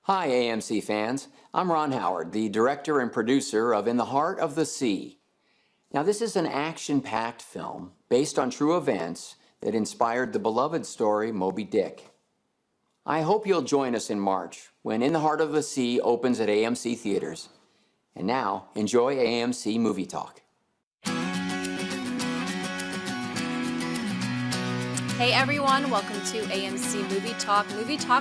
Hi, AMC fans. I'm Ron Howard, the director and producer of In the Heart of the Sea. Now, this is an action-packed film based on true events that inspired the beloved story Moby Dick. I hope you'll join us in March when In the Heart of the Sea opens at AMC Theaters. And now, enjoy AMC Movie Talk. Hey everyone, welcome to AMC Movie Talk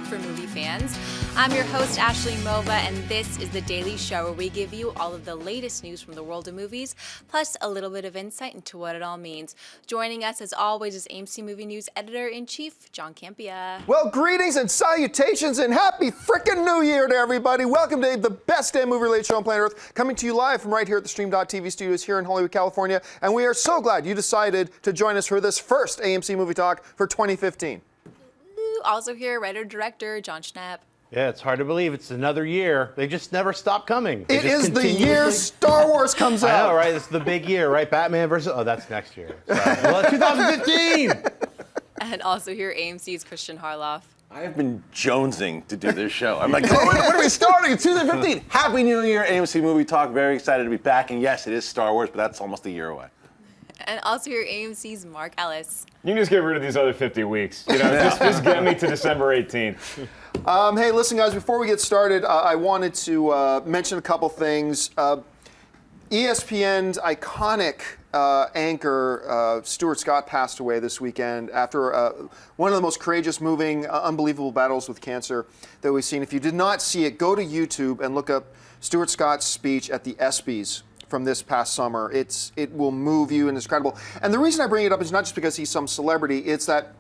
for movie fans. I'm your host, Ashley Mova, and this is the daily show where we give you all of the latest news from the world of movies, plus a little bit of insight into what it all means. Joining us, as always, is AMC Movie News Editor-in-Chief, John Campea. Well, greetings and salutations and happy frickin' New Year to everybody. Welcome to the best damn movie-related show on planet Earth, coming to you live from right here at the Stream.TV studios here in Hollywood, California. And we are so glad you decided to join us for this first AMC Movie Talk for 2015. Also here, writer-director John Schnapp. Yeah, it's hard to believe. It's another year. They just never stop coming. It is the year Star Wars comes out. I know, right? It's the big year, right? Batman versus... Oh, that's next year. Sorry. Well, 2015! And also here, AMC's Christian Harloff. I have been jonesing to do this show. I'm like, oh, when are we starting? It's 2015. Happy New Year, AMC Movie Talk. Very excited to be back. And yes, it is Star Wars, but that's almost a year away. And also here, AMC's Mark Ellis. You can just get rid of these other 50 weeks. You know, just get me to December 18th. Hey, listen, guys, before we get started, I wanted to mention a couple things. ESPN's iconic anchor, Stuart Scott, passed away this weekend after one of the most courageous, moving, unbelievable battles with cancer that we've seen. If you did not see it, go to YouTube and look up Stuart Scott's speech at the ESPYs from this past summer. It will move you, and it's incredible. And the reason I bring it up is not just because he's some celebrity, it's that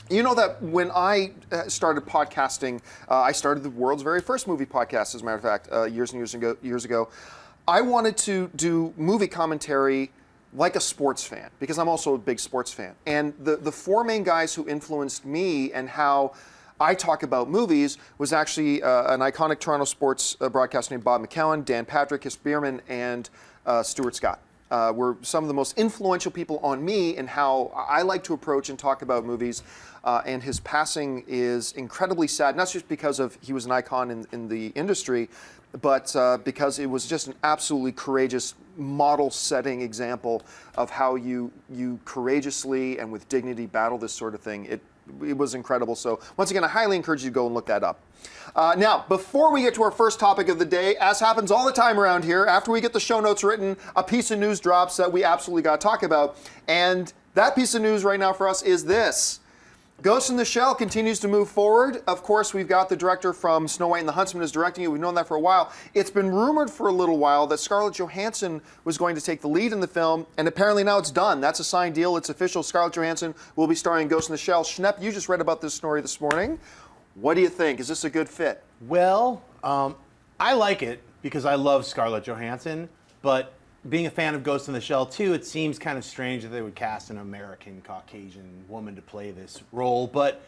you know that when I started podcasting, I started the world's very first movie podcast, as a matter of fact, years and years ago. I wanted to do movie commentary like a sports fan, because I'm also a big sports fan. And the four main guys who influenced me and how I talk about movies was actually an iconic Toronto sports broadcaster named Bob McCowan, Dan Patrick, Chris Bierman, and Stuart Scott. Were some of the most influential people on me and how I like to approach and talk about movies. And his passing is incredibly sad, not just because he was an icon in the industry, but because it was just an absolutely courageous model-setting example of how you courageously and with dignity battle this sort of thing. It was incredible. So once again, I highly encourage you to go and look that up. Now, before we get to our first topic of the day, as happens all the time around here, after we get the show notes written, a piece of news drops that we absolutely got to talk about. And that piece of news right now for us is this. Ghost in the Shell continues to move forward. Of course, we've got the director from Snow White and the Huntsman is directing it. We've known that for a while. It's been rumored for a little while that Scarlett Johansson was going to take the lead in the film, and apparently now it's done. That's a signed deal. It's official. Scarlett Johansson will be starring in Ghost in the Shell. Schnepp, you just read about this story this morning. What do you think? Is this a good fit? Well, I like it because I love Scarlett Johansson, but being a fan of Ghost in the Shell too, it seems kind of strange that they would cast an American Caucasian woman to play this role. But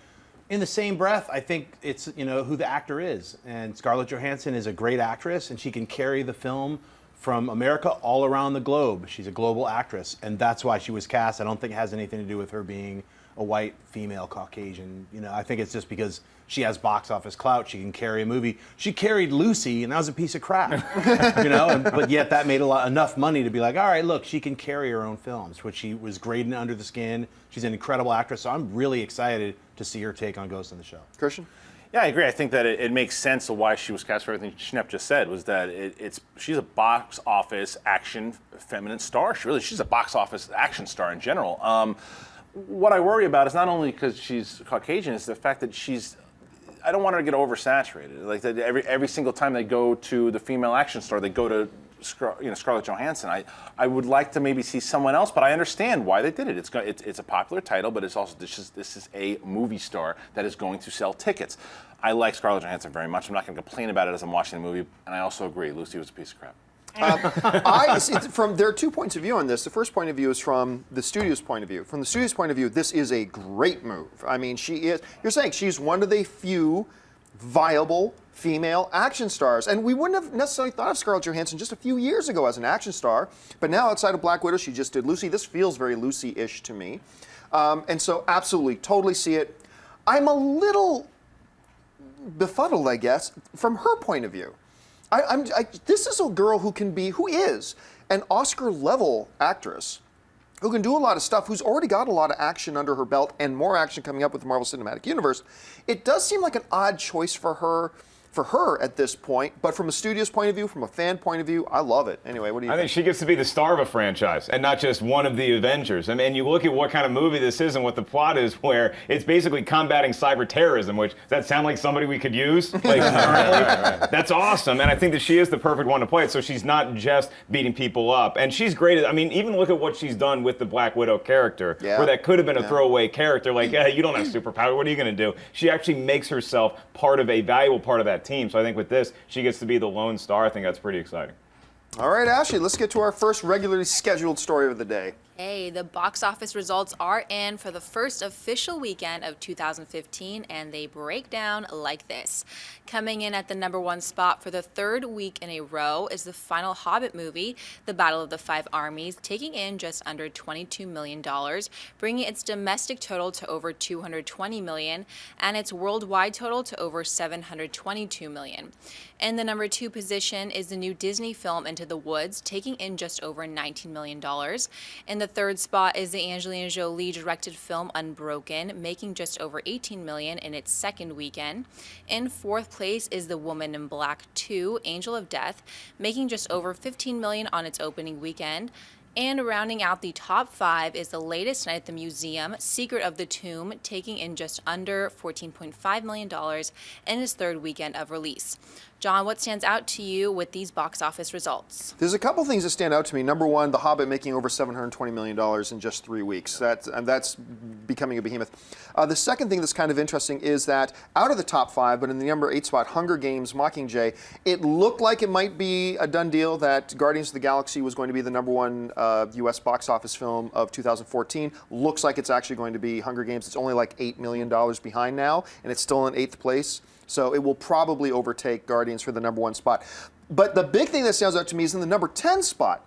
in the same breath, I think it's who the actor is. And Scarlett Johansson is a great actress, and she can carry the film from America all around the globe. She's a global actress, and that's why she was cast. I don't think it has anything to do with her being a white female Caucasian. I think it's just because she has box office clout. She can carry a movie. She carried Lucy, and that was a piece of crap. But yet that made enough money to be like, all right, look, she can carry her own films, which she was great in Under the Skin. She's an incredible actress, so I'm really excited to see her take on Ghost in the Shell. Christian? Yeah, I agree. I think that it makes sense of why she was cast for everything Schnepp just said, was that she's a box office action feminine star. She's a box office action star in general. What I worry about is not only because she's Caucasian, it's the fact that I don't want her to get oversaturated. Like that every single time they go to the female action star, they go to Scarlett Johansson. I would like to maybe see someone else, but I understand why they did it. It's a popular title, but it's also this is a movie star that is going to sell tickets. I like Scarlett Johansson very much. I'm not going to complain about it as I'm watching the movie, and I also agree Lucy was a piece of crap. There are 2 points of view on this. The first point of view is from the studio's point of view. From the studio's point of view, this is a great move. I mean, you're saying she's one of the few viable female action stars. And we wouldn't have necessarily thought of Scarlett Johansson just a few years ago as an action star. But now outside of Black Widow, she just did Lucy. This feels very Lucy-ish to me. And so absolutely, totally see it. I'm a little befuddled, I guess, from her point of view. This is a girl who is an Oscar-level actress, who can do a lot of stuff, who's already got a lot of action under her belt and more action coming up with the Marvel Cinematic Universe. It does seem like an odd choice for her at this point, but from a studio's point of view, from a fan point of view, I love it. Anyway, what do you think? I think she gets to be the star of a franchise and not just one of the Avengers. I mean, you look at what kind of movie this is and what the plot is, where it's basically combating cyber terrorism, which, does that sound like somebody we could use? Like, currently? That's awesome, and I think that she is the perfect one to play it, so she's not just beating people up. And she's great I mean, even look at what she's done with the Black Widow character, where that could have been a throwaway character, like, hey, you don't have superpower, what are you going to do? She actually makes herself part of a valuable part of that team. So I think with this, she gets to be the lone star. I think that's pretty exciting. All right, Ashley, let's get to our first regularly scheduled story of the day. Hey, the box office results are in for the first official weekend of 2015, and they break down like this. Coming in at the #1 spot for the third week in a row is the final Hobbit movie, The Battle of the Five Armies, taking in just under $22 million, bringing its domestic total to over $220 million, and its worldwide total to over $722 million. In the #2 position is the new Disney film Into the Woods, taking in just over $19 million. In the third spot is the Angelina Jolie directed film Unbroken, making just over $18 million in its second weekend. In fourth place is The Woman in Black 2, Angel of Death, making just over $15 million on its opening weekend. And rounding out the top 5 is The Latest Night at the Museum, Secret of the Tomb, taking in just under $14.5 million in its third weekend of release. John, what stands out to you with these box office results? There's a couple things that stand out to me. Number one, The Hobbit making over $720 million in just 3 weeks. That's becoming a behemoth. The second thing that's kind of interesting is that out of the top 5, but in the #8 spot, Hunger Games, Mockingjay, it looked like it might be a done deal that Guardians of the Galaxy was going to be the #1 U.S. box office film of 2014. Looks like it's actually going to be Hunger Games. It's only like $8 million behind now, and it's still in 8th place. So it will probably overtake Guardians for the #1 spot. But the big thing that stands out to me is in the #10 spot,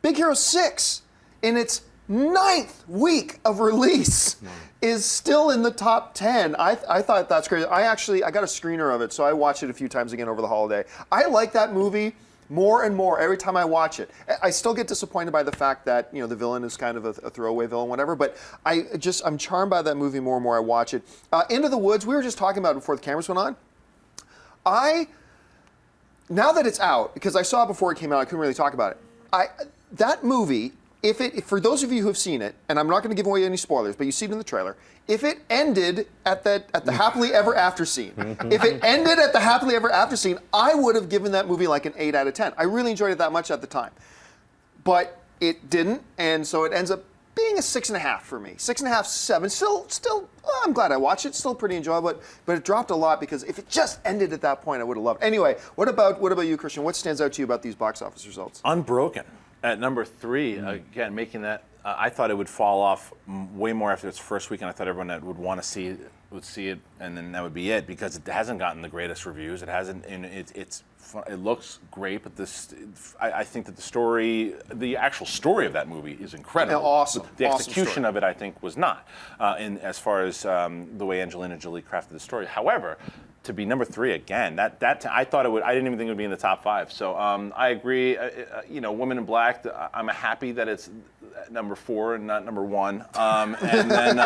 Big Hero 6, in its 9th week of release, is still in the top 10. I thought that's crazy. I got a screener of it, so I watched it a few times again over the holiday. I like that movie more and more every time I watch it. I still get disappointed by the fact that the villain is kind of a throwaway villain, whatever. But I'm charmed by that movie more and more I watch it. Into the Woods, we were just talking about it before the cameras went on. Now that it's out, because I saw it before it came out, I couldn't really talk about it. That movie, if for those of you who have seen it, and I'm not going to give away any spoilers, but you see it in the trailer. If it ended at the happily ever after scene, I would have given that movie like an 8 out of 10. I really enjoyed it that much at the time, but it didn't, and so it ends up being a 6.5 for me. 6.5, 7. Still, I'm glad I watched it. Still pretty enjoyable, but it dropped a lot because if it just ended at that point, I would have loved it. Anyway, what about you, Christian? What stands out to you about these box office results? Unbroken at #3, again, making that. I thought it would fall off way more after its first weekend. I thought everyone that would want to see it would see it, and then that would be it, because it hasn't gotten the greatest reviews. It hasn't, and it looks great, but I think that the actual story of that movie is incredible. Yeah, awesome. The awesome execution story. of it, I think, was not, as far as the way Angelina Jolie crafted the story. However, to be #3 again, I thought it would. I didn't even think it would be in the top 5. So I agree. Woman in Black. I'm happy that it's #4 and not #1. And then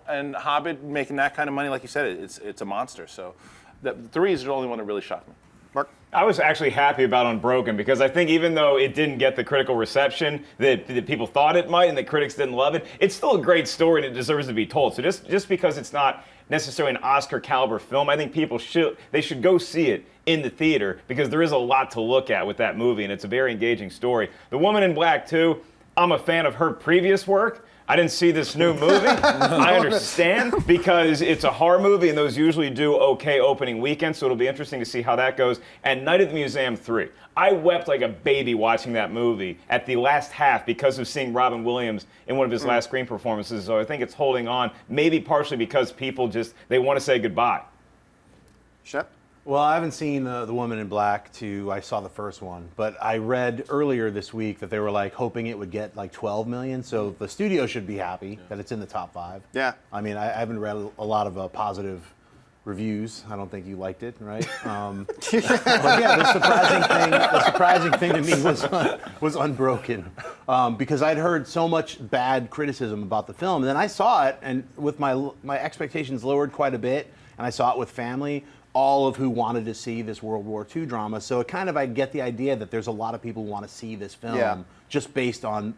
and Hobbit making that kind of money, like you said, it's a monster. So the 3 is the only one that really shocked me. Mark? I was actually happy about Unbroken because I think even though it didn't get the critical reception that people thought it might and the critics didn't love it, it's still a great story and it deserves to be told. So just because it's not necessarily an Oscar caliber film, I think people should go see it in the theater because there is a lot to look at with that movie and it's a very engaging story. The Woman in Black 2, I'm a fan of her previous work. I didn't see this new movie. I understand because it's a horror movie and those usually do okay opening weekend, so it'll be interesting to see how that goes. And Night at the Museum 3. I wept like a baby watching that movie at the last half because of seeing Robin Williams in one of his last screen performances, so I think it's holding on, maybe partially because people they want to say goodbye. Shep? Well, I haven't seen The Woman in Black 2. I saw the first one, but I read earlier this week that they were like hoping it would get like 12 million. So the studio should be happy that it's in the top 5. Yeah. I mean, I haven't read a lot of positive reviews. I don't think you liked it, right? But yeah, the surprising thing to me was Unbroken, because I'd heard so much bad criticism about the film, and then I saw it, and with my expectations lowered quite a bit, and I saw it with family, all of who wanted to see this World War II drama. So it kind of, I get the idea that there's a lot of people who want to see this film just based on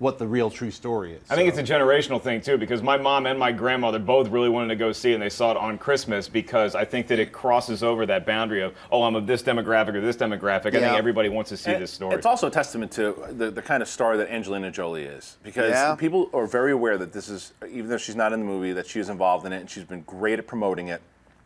what the real true story is. I think it's a generational thing too, because my mom and my grandmother both really wanted to go see it, and they saw it on Christmas because I think that it crosses over that boundary of, oh, I'm of this demographic or this demographic. I think everybody wants to see this story. It's also a testament to the kind of star that Angelina Jolie is, because people are very aware that this is, even though she's not in the movie, that she is involved in it, and she's been great at promoting it.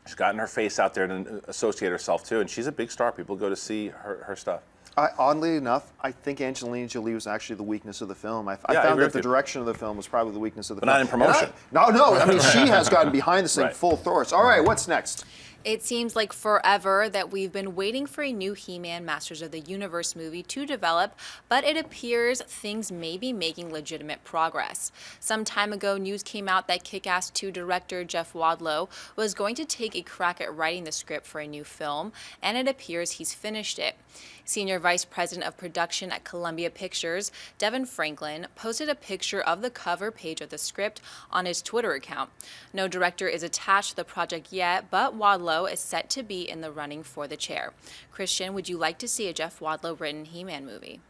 She's gotten her face out there to associate herself to, and she's a big star. People go to see her stuff. Oddly enough, I think Angelina Jolie was actually the weakness of the film. I found that the direction of the film was probably the weakness of the film. But not in promotion. No. I mean, she has gotten behind this thing full force. All right, what's next? It seems like forever that we've been waiting for a new He-Man Masters of the Universe movie to develop, but it appears things may be making legitimate progress. Some time ago, news came out that Kick-Ass 2 director Jeff Wadlow was going to take a crack at writing the script for a new film, and it appears he's finished it. Senior Vice President of Production at Columbia Pictures, Devin Franklin, posted a picture of the cover page of the script on his Twitter account. No director is attached to the project yet, but Wadlow is set to be in the running for the chair. Christian, would you like to see a Jeff Wadlow-written He-Man movie?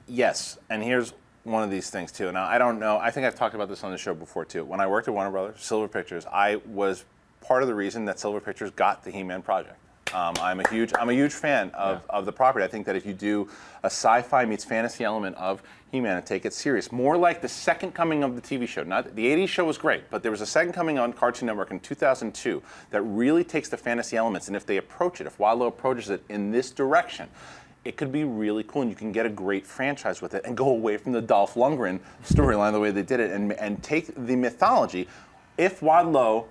Yes, and here's one of these things too. Now, I don't know, I think I've talked about this on the show before too. When I worked at Warner Brothers, Silver Pictures, I was part of the reason that Silver Pictures got the He-Man project. I'm a huge fan of the property. I think that if you do a sci-fi meets fantasy element of He-Man and take it serious, more like the second coming of the TV show. Not the '80s show was great, but there was a second coming on Cartoon Network in 2002 that really takes the fantasy elements, and if they approach it, if Wadlow approaches it in this direction, it could be really cool, and you can get a great franchise with it and go away from the Dolph Lundgren storyline the way they did it, and take the mythology. If Wadlow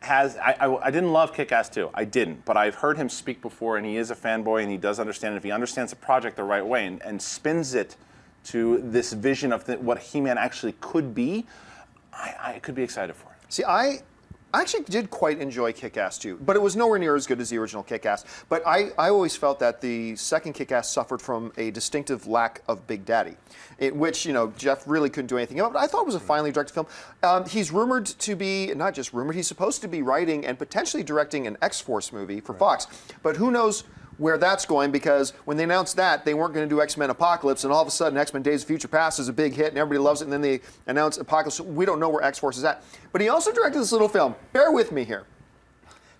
I didn't love Kick-Ass 2. I didn't. But I've heard him speak before, and he is a fanboy, and he does understand it. If he understands the project the right way and spins it to this vision of what He-Man actually could be, I could be excited for it. See, I actually did quite enjoy Kick-Ass 2, but it was nowhere near as good as the original Kick-Ass. But I always felt that the second Kick-Ass suffered from a distinctive lack of Big Daddy, which, Jeff really couldn't do anything about. But I thought it was a finely directed film. He's rumored to be, not just rumored, he's supposed to be writing and potentially directing an X-Force movie for Fox. But who knows where that's going, because when they announced that, they weren't going to do X-Men Apocalypse, and all of a sudden X-Men Days of Future Past is a big hit and everybody loves it, and then they announce Apocalypse. We don't know where X-Force is at. But he also directed this little film, bear with me here,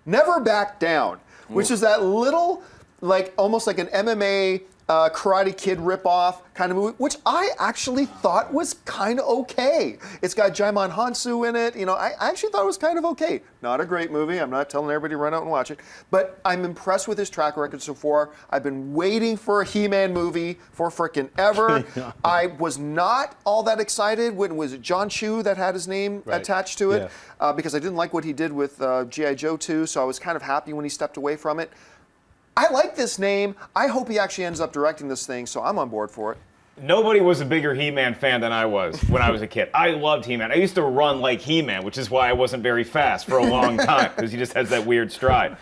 Never Back Down, which is that little, almost like an MMA Karate Kid ripoff kind of movie, which I actually thought was kind of okay. It's got Jaimon Hansu in it. I actually thought it was kind of okay. Not a great movie. I'm not telling everybody to run out and watch it. But I'm impressed with his track record so far. I've been waiting for a He-Man movie for frickin' ever. I was not all that excited when it was John Chu that had his name attached to it, because I didn't like what he did with G.I. Joe 2, so I was kind of happy when he stepped away from it. I like this name. I hope he actually ends up directing this thing, so I'm on board for it. Nobody was a bigger He-Man fan than I was when I was a kid. I loved He-Man. I used to run like He-Man, which is why I wasn't very fast for a long time, because he just has that weird stride.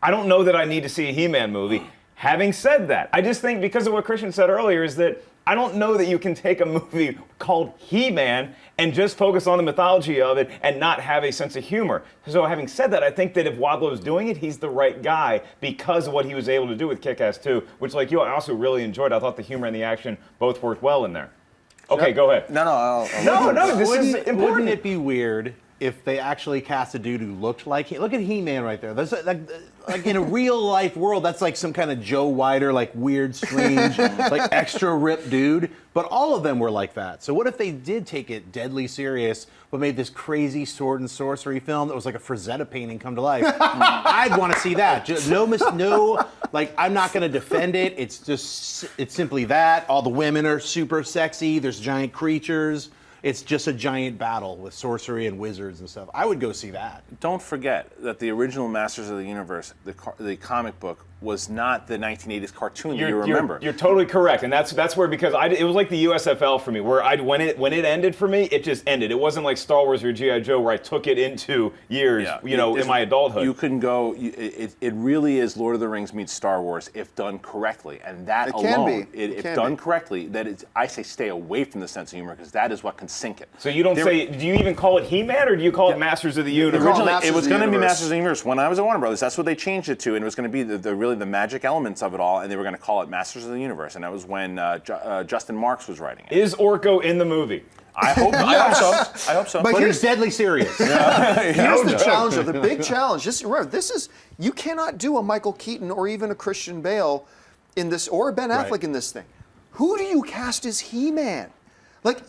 I don't know that I need to see a He-Man movie. Having said that, I just think because of what Christian said earlier is that I don't know that you can take a movie called He-Man and just focus on the mythology of it and not have a sense of humor. So having said that, I think that if Wadlow's doing it, he's the right guy because of what he was able to do with Kick-Ass 2, which, like you, I also really enjoyed. I thought the humor and the action both worked well in there. Okay, go ahead. No, this is important. Wouldn't it be weird if they actually cast a dude who looked like him? Look at He-Man right there. That's like in a real life world, that's like some kind of Joe Weider, weird, strange, extra ripped dude. But all of them were like that. So what if they did take it deadly serious, but made this crazy sword and sorcery film that was like a Frazetta painting come to life? I'd want to see that. I'm not going to defend it. It's simply that. All the women are super sexy. There's giant creatures. it's just a giant battle with sorcery and wizards and stuff. I would go see that. Don't forget that the original Masters of the Universe, the comic book, was not the 1980s cartoon that you remember. You're totally correct, and that's where, because it was like the USFL for me, where when it ended for me, it just ended. It wasn't like Star Wars or G.I. Joe, where I took it into years, in my adulthood. You couldn't go. It really is Lord of the Rings meets Star Wars if done correctly, and that It alone, can be. if done correctly, I say stay away from the sense of humor because that is what can sink it. So you don't say? Do you even call it He-Man, or do you call it Masters of the Universe? Originally, it was going to be Masters of the Universe. When I was at Warner Brothers, that's what they changed it to, and it was going to be really the magic elements of it all, and they were going to call it Masters of the Universe, and that was when Justin Marks was writing it. Is Orko in the movie? I hope so. I hope so. But But he's deadly serious. Here's the challenge, though. The big challenge. Just remember, you cannot do a Michael Keaton or even a Christian Bale in this, or a Ben Affleck in this thing. Who do you cast as He-Man? Like,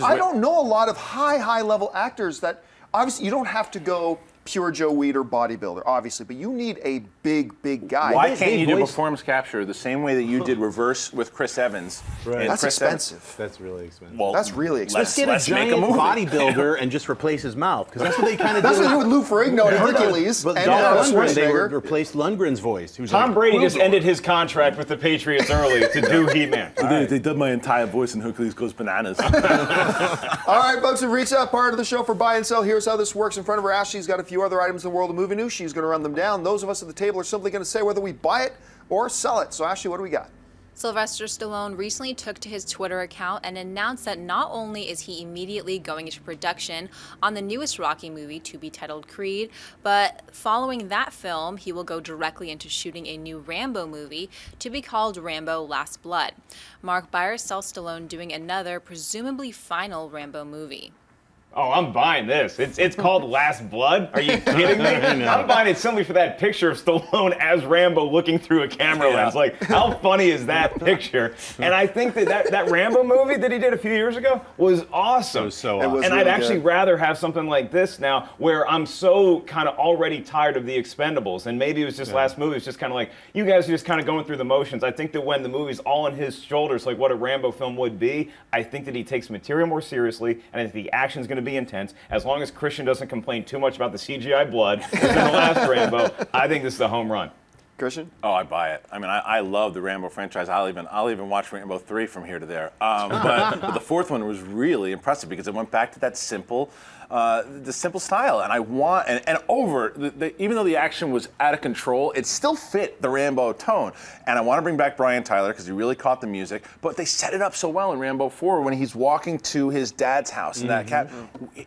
I don't know a lot of high level actors that, obviously, you don't have to go pure Joe Weider bodybuilder, obviously, but you need a big guy. Why can't you do performance capture the same way that you did Reverse with Chris Evans? Right. That's expensive. That's really expensive. Well, That's really expensive. Let's get a giant bodybuilder and just replace his mouth, because that's what they kind of That's did. what they did with Lou Ferrigno and Hercules. But and Dolph Lundgren, they Schwarzenegger. replaced Lundgren's voice. He was Tom like, Brady just ended his contract with the Patriots early to do He-Man. They did my entire voice and Hercules Goes Bananas. All right, folks, we've reached that part of the show for buy and sell. Here's how this works. In front of her, Ashley's got a few other items in the world of movie news. She's going to run them down. Those of us at the table are simply going to say whether we buy it or sell it. So, Ashley, what do we got? Sylvester Stallone recently took to his Twitter account and announced that not only is he immediately going into production on the newest Rocky movie, to be titled Creed, but following that film, he will go directly into shooting a new Rambo movie to be called Rambo Last Blood. Mark, buy or sell Stallone doing another, presumably final Rambo movie? Oh, I'm buying this. It's called Last Blood. Are you kidding me? I'm buying it simply for that picture of Stallone as Rambo looking through a camera lens. Like, how funny is that picture? And I think that Rambo movie that he did a few years ago was awesome. It was so It was And really I'd actually good. rather have something like this now, where I'm so kind of already tired of the Expendables, and maybe it was just last movie. It's just kind of like, you guys are just kind of going through the motions. I think that when the movie's all on his shoulders, like what a Rambo film would be, I think that he takes material more seriously, and I think the action's going to be intense. As long as Christian doesn't complain too much about the CGI blood, as in the last Rambo, I think this is a home run. Christian? Oh, I buy it. I mean, I love the Rambo franchise. I'll even watch Rambo 3 from here to there. But the fourth one was really impressive because it went back to that simple, the simple style. And I want, and over, even though the action was out of control, it still fit the Rambo tone. And I want to bring back Brian Tyler because he really caught the music. But they set it up so well in Rambo 4 when he's walking to his dad's house. And that cat,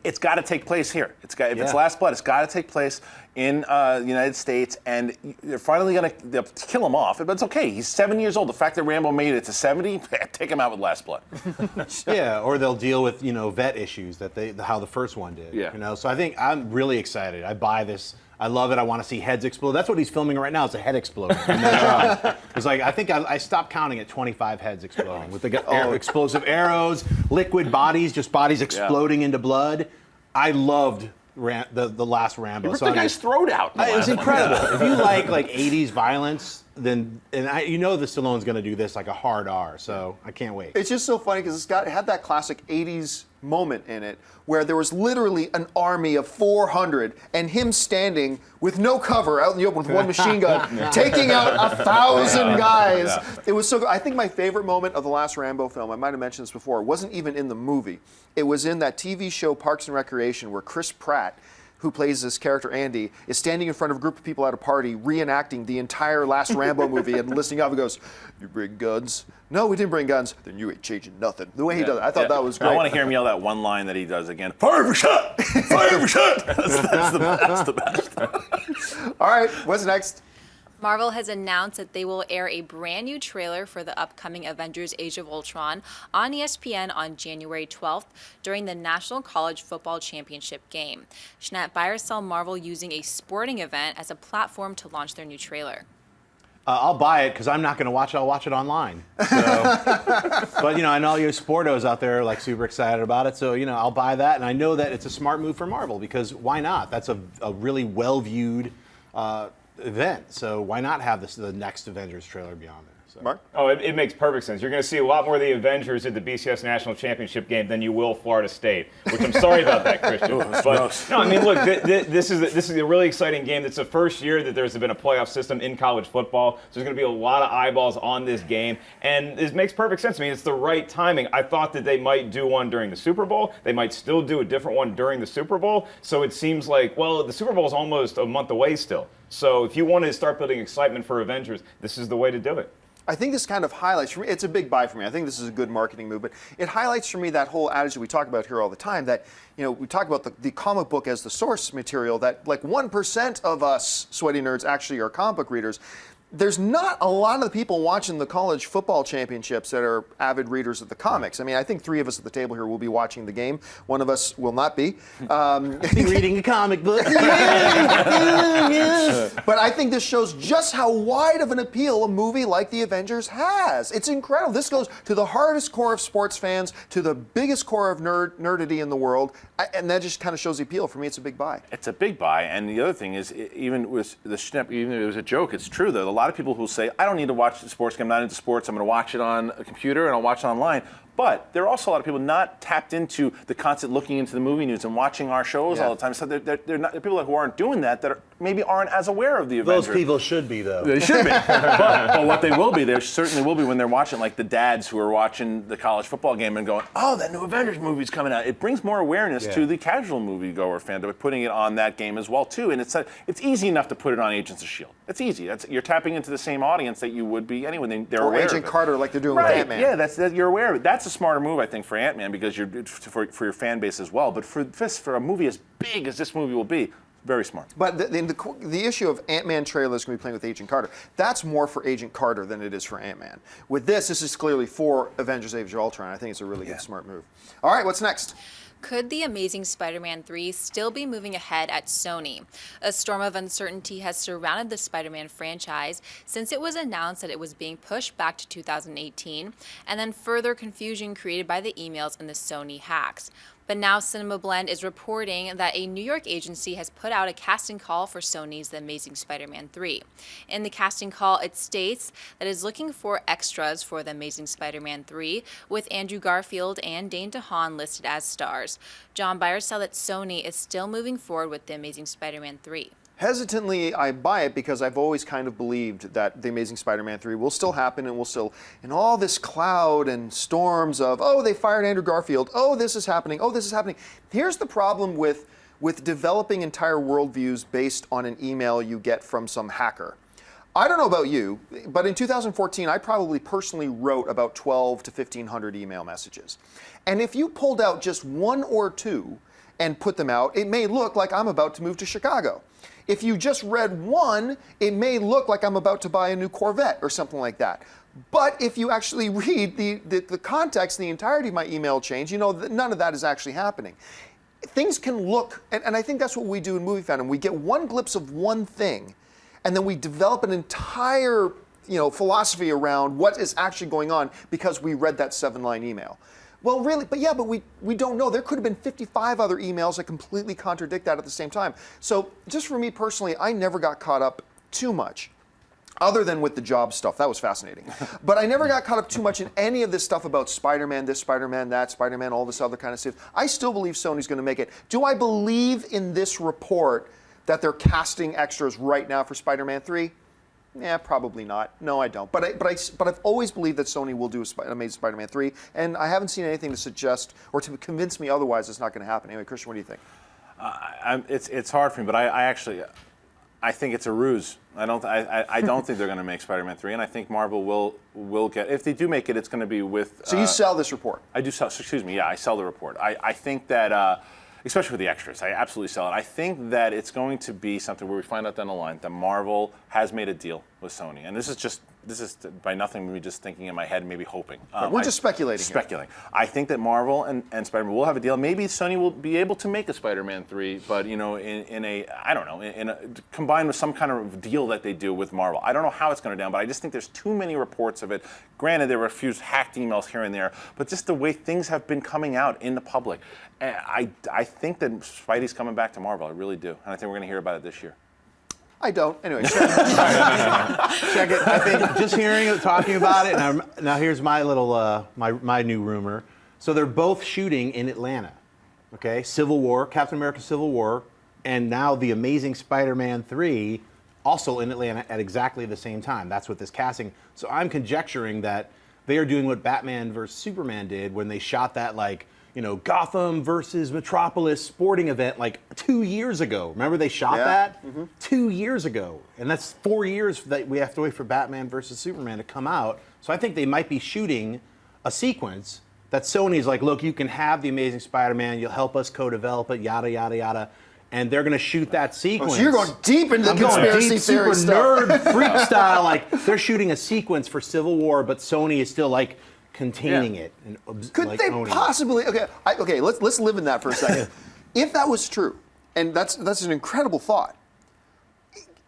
it's got to take place here. If it's Last Blood, it's got to take place in the United States, and they're finally they'll kill him off. But it's okay. He's 7 years old. The fact that Rambo made it to 70, take him out with Last Blood. Yeah, or they'll deal with vet issues that how the first one did. Yeah. So I think I'm really excited. I buy this. I love it. I want to see heads explode. That's what he's filming right now. It's a head exploding. It's like I think I stopped counting at 25 heads exploding with the explosive arrows, liquid bodies, just bodies exploding into blood. I loved the last Rambo. You ripped the guy's throat out. It was incredible. If you like 80s violence, then the Stallone's going to do this like a hard R. So I can't wait. It's just so funny because it had that classic 80s moment in it where there was literally an army of 400 and him standing with no cover out in the open with one machine gun taking out 1,000 guys. Yeah. It was so good. I think my favorite moment of the last Rambo film, I might have mentioned this before, wasn't even in the movie. It was in that TV show Parks and Recreation where Chris Pratt, who plays this character Andy, is standing in front of a group of people at a party reenacting the entire last Rambo movie and listening up and goes, "You bring guns? No, we didn't bring guns. Then you ain't changing nothing." The way he does it, I thought that was great. I want to hear him yell that one line that he does again. Fire for shot! Fire for shot! That's the best. All right, what's next? Marvel has announced that they will air a brand new trailer for the upcoming Avengers Age of Ultron on ESPN on January 12th during the National College Football Championship game. Jeanette, buy or sell Marvel using a sporting event as a platform to launch their new trailer? I'll buy it because I'm not going to watch it. I'll watch it online. So, but I know you sportos out there are super excited about it. So I'll buy that, and I know that it's a smart move for Marvel because why not? That's a really well viewed event. So why not have the next Avengers trailer be on there? Mark? Oh, it makes perfect sense. You're going to see a lot more of the Avengers at the BCS National Championship game than you will Florida State, which I'm sorry about that, Christian. But no, I mean, look, this is a really exciting game. It's the first year that there's been a playoff system in college football, so there's going to be a lot of eyeballs on this game, and it makes perfect sense. I mean, it's the right timing. I thought that they might do one during the Super Bowl. They might still do a different one during the Super Bowl. So it seems like, well, the Super Bowl is almost a month away still. So if you want to start building excitement for Avengers, this is the way to do it. I think this kind of highlights for me, it's a big buy for me. I think this is a good marketing move, but it highlights for me that whole adage that we talk about here all the time, that, you know, we talk about the comic book as the source material, that like 1% of us sweaty nerds actually are comic book readers. There's not a lot of the people watching the college football championships that are avid readers of the comics. I mean, I think 3 of us at the table here will be watching the game. One of us will not be. Be reading a comic book. But I think this shows just how wide of an appeal a movie like The Avengers has. It's incredible. This goes to the hardest core of sports fans, to the biggest core of nerdity in the world, and that just kind of shows the appeal. For me, it's a big buy. It's a big buy, and the other thing is, even with the Schnepp, even if it was a joke, it's true though. A lot of people who say, I don't need to watch the sports game, I'm not into sports, I'm going to watch it on a computer and I'll watch it online. But there are also a lot of people not tapped into the constant looking into the movie news and watching our shows all the time. So they're not, people who aren't doing that maybe aren't as aware of the Avengers. Those people should be, though. They should be. but what they will be, they certainly will be when they're watching, like the dads who are watching the college football game and going, oh, that new Avengers movie's coming out. It brings more awareness to the casual moviegoer fan by putting it on that game as well, too. And it's easy enough to put it on Agents of S.H.I.E.L.D. It's easy. You're tapping into the same audience that you would be anyway. They're aware Agent of it. Carter, like they're doing with Ant-Man. Yeah, you're aware of it. That's a smarter move, I think, for Ant-Man, because for your fan base as well. But for a movie as big as this movie will be, very smart. But the issue of Ant-Man trailer is going to be playing with Agent Carter. That's more for Agent Carter than it is for Ant-Man. With this is clearly for Avengers Age of Ultron. I think it's a really good, smart move. All right, what's next? Could The Amazing Spider-Man 3 still be moving ahead at Sony? A storm of uncertainty has surrounded the Spider-Man franchise since it was announced that it was being pushed back to 2018, and then further confusion created by the emails and the Sony hacks. But now Cinema Blend is reporting that a New York agency has put out a casting call for Sony's The Amazing Spider-Man 3. In the casting call, it states that it is looking for extras for The Amazing Spider-Man 3, with Andrew Garfield and Dane DeHaan listed as stars. John Byers said that Sony is still moving forward with The Amazing Spider-Man 3. Hesitantly, I buy it because I've always kind of believed that The Amazing Spider-Man 3 will still happen and will still, in all this cloud and storms of, oh, they fired Andrew Garfield, oh, this is happening, oh, this is happening. Here's the problem with developing entire worldviews based on an email you get from some hacker. I don't know about you, but in 2014, I probably personally wrote about 12 to 1,500 email messages. And if you pulled out just 1 or 2 and put them out, it may look like I'm about to move to Chicago. If you just read 1, it may look like I'm about to buy a new Corvette or something like that. But if you actually read the context, the entirety of my email chain, you know that none of that is actually happening. Things can look, and I think that's what we do in Movie Fandom. We get one glimpse of one thing, and then we develop an entire philosophy around what is actually going on because we read that 7-line email. Well, really, but we don't know. There could have been 55 other emails that completely contradict that at the same time. So just for me personally, I never got caught up too much, other than with the job stuff. That was fascinating. But I never got caught up too much in any of this stuff about Spider-Man, this Spider-Man, that Spider-Man, all this other kind of stuff. I still believe Sony's going to make it. Do I believe in this report that they're casting extras right now for Spider-Man 3? Yeah, probably not. No, I don't. But I've always believed that Sony will do Amazing Spider-Man 3, and I haven't seen anything to suggest or to convince me otherwise it's not going to happen. Anyway, Christian, what do you think? It's hard for me, but I think it's a ruse. I don't think they're going to make Spider-Man 3, and I think Marvel will get. If they do make it, it's going to be with. So you sell this report? I do sell. Excuse me. Yeah, I sell the report. I think that. Especially with the extras, I absolutely sell it. I think that it's going to be something where we find out down the line that Marvel has made a deal with Sony, and this is by nothing, me just thinking in my head, maybe hoping. We're just speculating. Speculating. I think that Marvel and Spider-Man will have a deal. Maybe Sony will be able to make a Spider-Man 3, but combined with some kind of deal that they do with Marvel. I don't know how it's going to down, but I just think there's too many reports of it. Granted, there were a few hacked emails here and there, but just the way things have been coming out in the public, I think that Spidey's coming back to Marvel. I really do, and I think we're going to hear about it this year. I don't. Anyway, Check it. I think just hearing it, talking about it. Now here's my little my new rumor. So they're both shooting in Atlanta. Okay, Civil War, Captain America: Civil War, and now the Amazing Spider-Man 3, also in Atlanta at exactly the same time. That's what this casting. So I'm conjecturing that they are doing what Batman vs Superman did when they shot that Gotham versus Metropolis sporting event 2 years ago. Remember they shot that 2 years ago, and that's 4 years that we have to wait for Batman versus Superman to come out. So I think they might be shooting a sequence that Sony's like, look, you can have the Amazing Spider-Man, you'll help us co-develop it, yada yada yada, and they're going to shoot that sequence. So you're going deep into the conspiracy theory super stuff. nerd freak style. They're shooting a sequence for Civil War, but Sony is still containing it and Could they possibly? Okay. Let's live in that for a second. If that was true, and that's an incredible thought.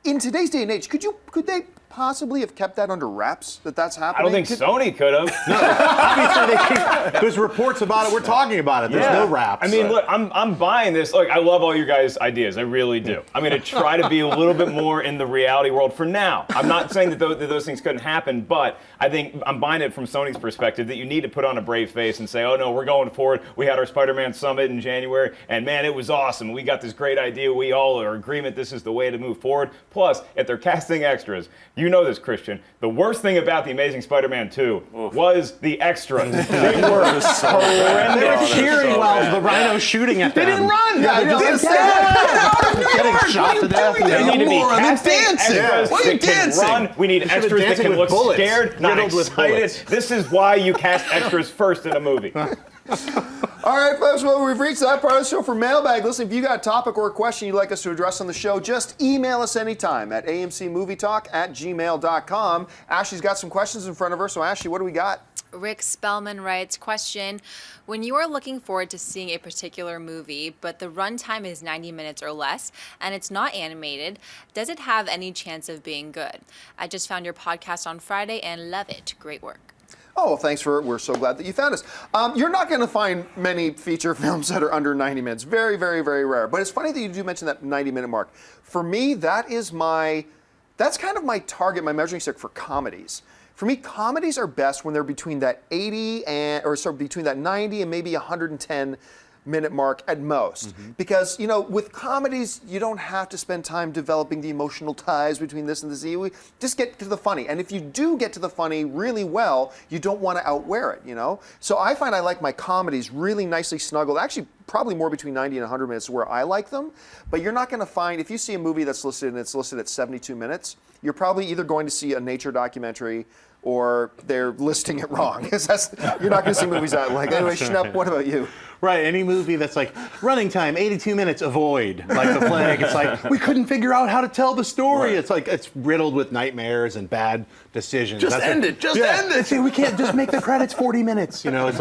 In today's day and age, could they possibly have kept that under wraps? That's happening. I don't think Sony could have. Obviously, there's reports about it. We're talking about it. There's no wraps. I mean, look, I'm buying this. Look, I love all your guys' ideas. I really do. I'm going to try to be a little bit more in the reality world for now. I'm not saying that those things couldn't happen, but I think I'm buying it from Sony's perspective that you need to put on a brave face and say, oh no, we're going forward. We had our Spider-Man Summit in January, and man, it was awesome. We got this great idea. We all are in agreement. This is the way to move forward. Plus, if they're casting extras, you know this, Christian. The worst thing about The Amazing Spider-Man 2 was the extras. They were horrendous. They were cheering while the Rhino's shooting at them. They didn't run. Yeah, they just getting shot to death. They need to be casting extras that can run. We need extras that can look scared, not excited. This is why you cast extras first in a movie. All right, folks, well, we've reached that part of the show for Mailbag. Listen, if you got a topic or a question you'd like us to address on the show, just email us anytime at amcmovietalk@gmail.com. Ashley's got some questions in front of her, so Ashley, what do we got? Rick Spellman writes, question, when you are looking forward to seeing a particular movie, but the runtime is 90 minutes or less, and it's not animated, does it have any chance of being good? I just found your podcast on Friday and love it. Great work. Oh, well, we're so glad that you found us. You're not going to find many feature films that are under 90 minutes. Very, very, very rare. But it's funny that you do mention that 90-minute mark. For me, that's kind of my target, my measuring stick for comedies. For me, comedies are best when they're between that between that 90 and maybe 110-minute mark at most. Because, with comedies, you don't have to spend time developing the emotional ties between this and this. You just get to the funny. And if you do get to the funny really well, you don't want to outwear it, So I find I like my comedies really nicely snuggled. Actually, probably more between 90 and 100 minutes where I like them. But you're not going to find, if you see a movie that's listed and it's listed at 72 minutes, you're probably either going to see a nature documentary or they're listing it wrong. You're not going to see movies that like. Anyway, Schnepp, what about you? Right, any movie that's running time, 82 minutes, avoid. Like The Plague, it's we couldn't figure out how to tell the story. Right. It's riddled with nightmares and bad decisions. Just end it. See, we can't just make the credits 40 minutes. It's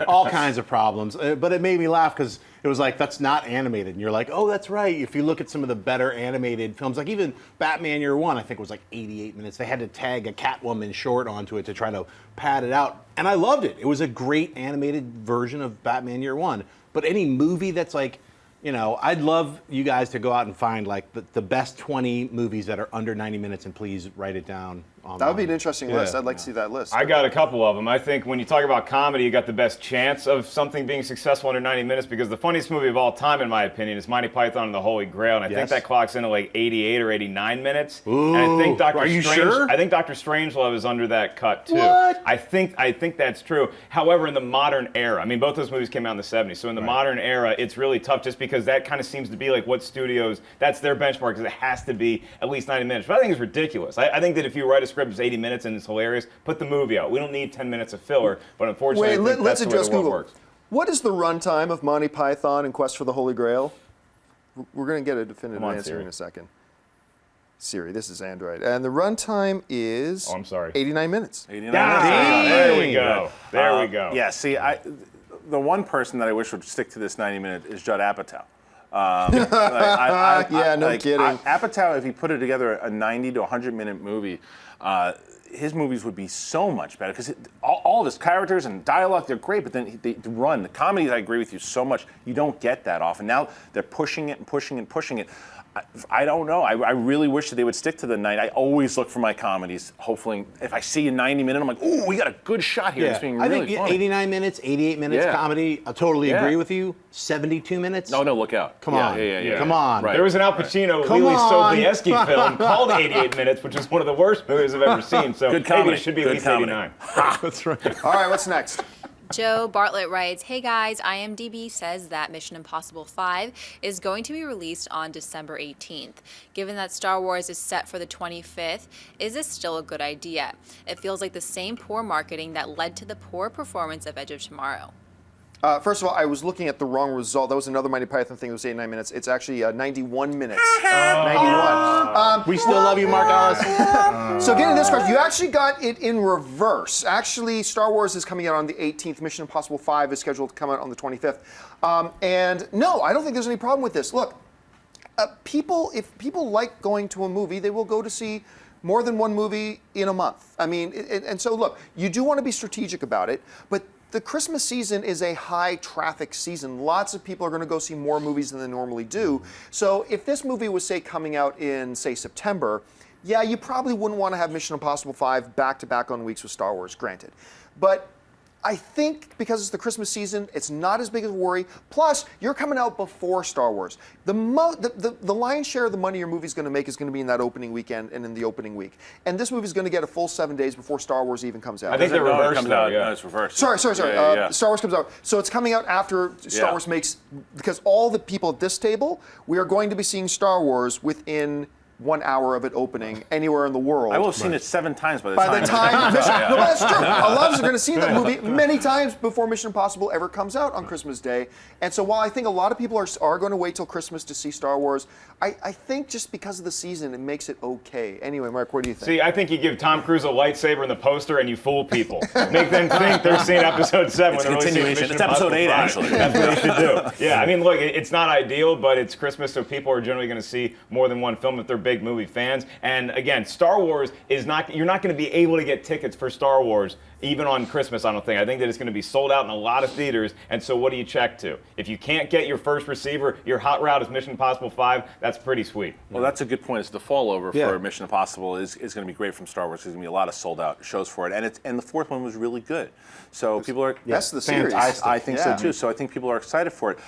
all kinds of problems. But it made me laugh because it was that's not animated. And you're like, oh, that's right. If you look at some of the better animated films, like even Batman Year One, I think was 88 minutes. They had to tag a Catwoman short onto it to try to pad it out. And I loved it. It was a great animated version of Batman Year One. But any movie that's I'd love you guys to go out and find the best 20 movies that are under 90 minutes and please write it down. That would be an interesting list. I'd like to see that list. I got a couple of them. I think when you talk about comedy, you got the best chance of something being successful under 90 minutes because the funniest movie of all time, in my opinion, is Monty Python and the Holy Grail, and I think that clocks into 88 or 89 minutes. Ooh, and I think are you sure? I think Dr. Strangelove is under that cut too. What? I think that's true. However, in the modern era, both those movies came out in the 70s, so in the modern era, it's really tough just because that kind of seems to be what studios, that's their benchmark because it has to be at least 90 minutes. But I think it's ridiculous. I think that if you write a script that's 80 minutes and it's hilarious, put the movie out. We don't need 10 minutes of filler, but unfortunately, let's address the way the Google. world works. What is the runtime of Monty Python and Quest for the Holy Grail? We're going to get a definitive answer Siri. in a second. Siri, this is Android. And the runtime is 89 minutes. 89 There we go. There we go. Yeah, see, the one person that I wish would stick to this 90-minute is Judd Apatow. No kidding. Apatow, if he put it together a 90 to 100-minute movie, his movies would be so much better because all this characters and dialogue, they're great, but then the run, the comedies, I agree with you so much. You don't get that often. Now they're pushing it and pushing and pushing it. I don't know. I really wish that they would stick to the 90. I always look for my comedies. Hopefully, if I see a 90-minute, I'm like, ooh, we got a good shot here. It's being really I think funny. 89 minutes, 88 minutes comedy. I totally agree with you. 72 minutes. No, look out. Come on. Come on. Right. There was an Al Pacino, Come Lily on. Sobieski film called 88 Minutes, which is one of the worst movies I've ever seen. So Good comedy. maybe it should be at Good least comedy. 89. That's right. All right, what's next? Joe Bartlett writes, "Hey guys, IMDb says that Mission Impossible 5 is going to be released on December 18th. Given that Star Wars is set for the 25th, is this still a good idea? It feels like the same poor marketing that led to the poor performance of Edge of Tomorrow." First of all, I was looking at the wrong result. That was another Monty Python thing. It was 89 minutes. It's actually 91 minutes. 91. We still love you, Mark Ellis. So getting this question, you actually got it in reverse. Actually, Star Wars is coming out on the 18th. Mission Impossible 5 is scheduled to come out on the 25th. And no, I don't think there's any problem with this. Look, if people like going to a movie, they will go to see more than one movie in a month. I mean, and so look, you do want to be strategic about it, but the Christmas season is a high traffic season. Lots of people are going to go see more movies than they normally do. So if this movie was, say, coming out in, say, September, yeah, you probably wouldn't want to have Mission Impossible 5 back-to-back on weeks with Star Wars, granted. But I think because it's the Christmas season, it's not as big of a worry. Plus, you're coming out before Star Wars. The lion's share of the money your movie's going to make is going to be in that opening weekend and in the opening week. And this movie's going to get a full 7 days before Star Wars even comes out. I think they're No, it reversed comes though, out. yeah. No, it's reversed. Sorry. Yeah. Star Wars comes out. So it's coming out after Star Wars makes, because all the people at this table, we are going to be seeing Star Wars within 1 hour of it opening anywhere in the world. I will have seen it 7 times by the By time. the time Mission, no, but that's true. A lot of us are going to see that movie many times before Mission Impossible ever comes out on Christmas Day. And so while I think a lot of people are going to wait till Christmas to see Star Wars, I think just because of the season, it makes it okay. Anyway, Mark, what do you think? See, I think you give Tom Cruise a lightsaber in the poster and you fool people. Make them think they're seeing episode 7 It's when they're really seeing continuation. Mission It's episode Impossible 8, 5. actually. That's what they should do. Yeah, I mean, look, it's not ideal, but it's Christmas, so people are generally going to see more than one film if they're big movie fans. And again, Star Wars is not, you're not going to be able to get tickets for Star Wars even on Christmas, I don't think. I think that it's going to be sold out in a lot of theaters, and so what do you check to? If you can't get your first receiver, your hot route is Mission Impossible 5, that's pretty sweet. Well, that's a good point. It's the fallover Yeah. for Mission Impossible is going to be great from Star Wars. There's going to be a lot of sold out shows for it, and the fourth one was really good. So people are That's the series. I think so too. So I think people are excited for it.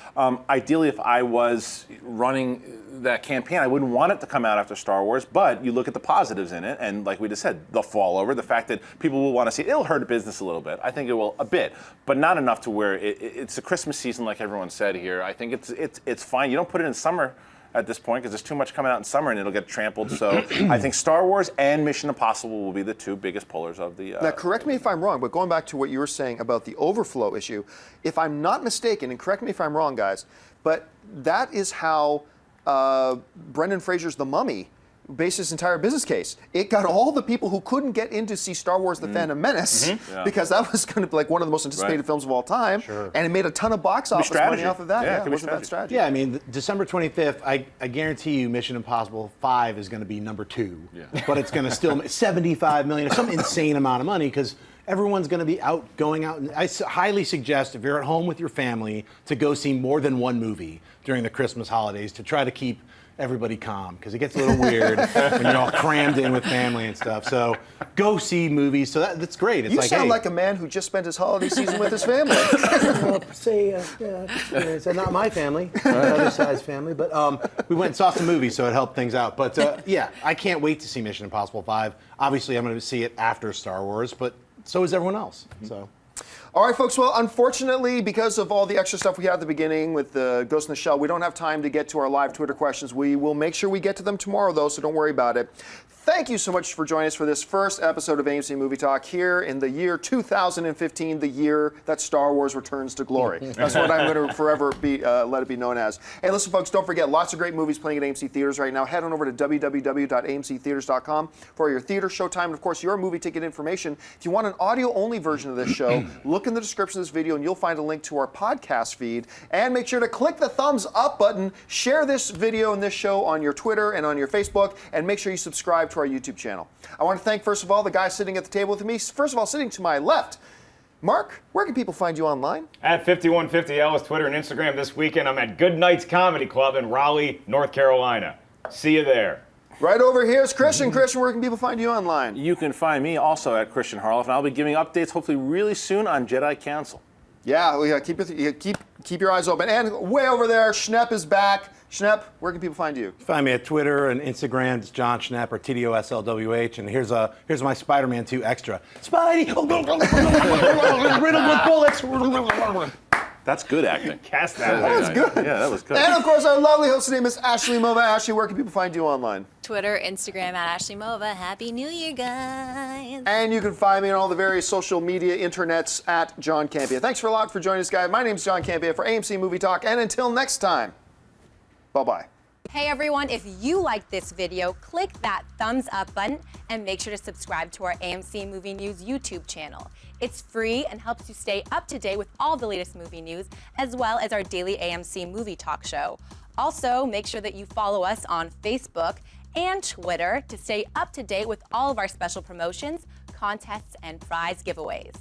Ideally, if I was running that campaign, I wouldn't want it to come out after Star Wars. But you look at the positives in it, and like we just said, the fallover, the fact that people will want to see it. It'll hurt business a little bit. I think it will a bit, but not enough to where it's a Christmas season, like everyone said here. I think it's fine. You don't put it in summer at this point because there's too much coming out in summer and it'll get trampled. So I think Star Wars and Mission Impossible will be the two biggest pullers of the. Now, correct me if I'm wrong, but going back to what you were saying about the overflow issue, if I'm not mistaken, and correct me if I'm wrong, guys, but that is how Brendan Fraser's The Mummy based his entire business case. It got all the people who couldn't get in to see Star Wars The Phantom Menace because that was going to be like one of the most anticipated films of all time. Sure. And it made a ton of box office money off of that. Yeah, it it could be wasn't a bad strategy. Yeah, I mean, December 25th, I guarantee you Mission Impossible 5 is going to be number 2. Yeah. But it's going to still make $75 million, or some insane amount of money, because everyone's going to be going out. And I highly suggest, if you're at home with your family, to go see more than one movie during the Christmas holidays to try to keep everybody calm, because it gets a little weird when you're all crammed in with family and stuff. So go see movies. So that's great. It's You like, sound hey, like a man who just spent his holiday season with his family. it's not my family, other side's family, but we went and saw some movies, so it helped things out. But yeah, I can't wait to see Mission Impossible 5. Obviously, I'm going to see it after Star Wars, but so is everyone else. So. All right, folks. Well, unfortunately, because of all the extra stuff we had at the beginning with the Ghost in the Shell, we don't have time to get to our live Twitter questions. We will make sure we get to them tomorrow, though, so don't worry about it. Thank you so much for joining us for this first episode of AMC Movie Talk here in the year 2015, the year that Star Wars returns to glory. That's what I'm going to forever be let it be known as. Hey, listen, folks, don't forget, lots of great movies playing at AMC Theaters right now. Head on over to www.amctheaters.com for your theater showtime and, of course, your movie ticket information. If you want an audio-only version of this show, look in the description of this video and you'll find a link to our podcast feed. And make sure to click the thumbs up button, share this video and this show on your Twitter and on your Facebook, and make sure you subscribe to our YouTube channel. I want to thank, first of all, the guy sitting at the table with me. First of all, sitting to my left Mark, where can people find you online? At 5150 Ellis, Twitter and Instagram. This weekend, I'm at Good Nights Comedy Club in Raleigh, North Carolina. See you there. Right over here is Christian. Christian, where can people find you online? You can find me also at Christian Harloff, and I'll be giving updates hopefully really soon on Jedi Council. Yeah, we keep your eyes open. And way over there, Schnepp is back. Schnepp, where can people find you? Find me at Twitter and Instagram. It's John Schnepp or TDOSLWH. And here's my Spider-Man 2 extra. Spidey, riddled with bullets. That's good acting. Cast that. That was good. Yeah, that was good. And of course, our lovely host name is Ashley Mova. Ashley, where can people find you online? Twitter, Instagram at Ashley Mova. Happy New Year, guys. And you can find me on all the various social media internets at John Campea. Thanks for a lot for joining us, guys. My name's John Campea for AMC Movie Talk. And until next time, bye-bye. Hey everyone, if you liked this video, click that thumbs up button and make sure to subscribe to our AMC Movie News YouTube channel. It's free and helps you stay up to date with all the latest movie news, as well as our daily AMC Movie Talk show. Also, make sure that you follow us on Facebook and Twitter to stay up to date with all of our special promotions, contests, and prize giveaways.